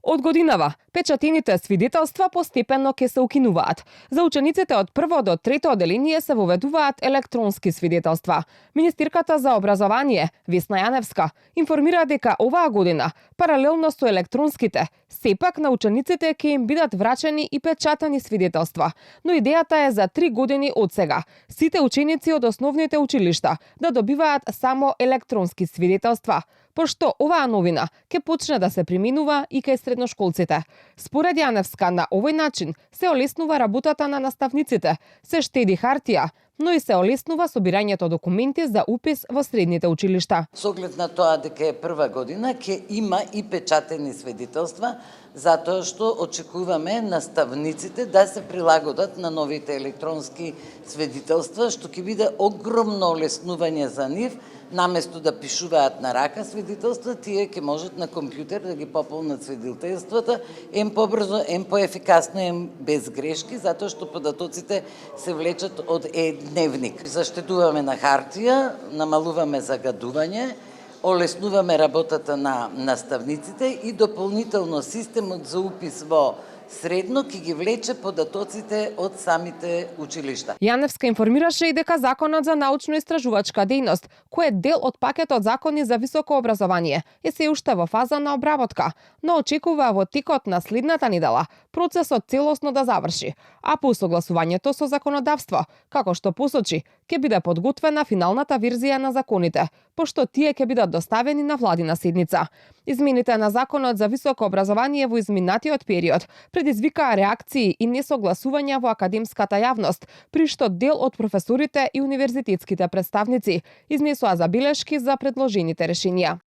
Од годинава, печатените свидетелства постепенно ќе се укинуваат. За учениците од прво до трето одделение се воведуваат електронски свидетелства. Министерката за образование, Весна Јаневска, информира дека оваа година, паралелно со електронските, сепак на учениците ќе им бидат врачени и печатани свидетелства. Но идејата е за 3 години од сега, сите ученици од основните училишта да добиваат само електронски свидетелства, пошто оваа новина ќе почне да се применува и кај средношколците. Според Јаневска, на овој начин се олеснува работата на наставниците, се штеди хартија, но и се олеснува собирањето документи за упис во средните училишта. Со оглед на тоа дека е прва година, ќе има и печатени свидетелства, затоа што очекуваме наставниците да се прилагодат на новите електронски свидетелства, што ќе биде огромно олеснување за нив. Наместо да пишуваат на рака свидетелства, тие ќе можат на компјутер да ги пополнат свидетелствата, ем побрзо, ем поефикасно, ем без грешки, затоа што податоците се влечат од дневник. Заштедуваме на хартија, намалуваме загадување, олеснуваме работата на наставниците и дополнително системот за упис во средно ќе ги влече податоците од самите училишта. Јаневска информираше и дека Законот за научно-истражувачка дејност, кој е дел од пакетот закони за високо образование, е се уште во фаза на обработка, но очекува во текот на следната недела процесот целосно да заврши, а по усогласувањето со законодавство, како што посочи, ќе биде подготвена финалната верзија на законите, пошто тие ќе бидат доставени на владина седница. Измените на Законот за високо образование во изминатиот период предизвикаа реакции и несогласувања во академската јавност, при што дел од професорите и универзитетските представници изнесоа забелешки за предложените решенија.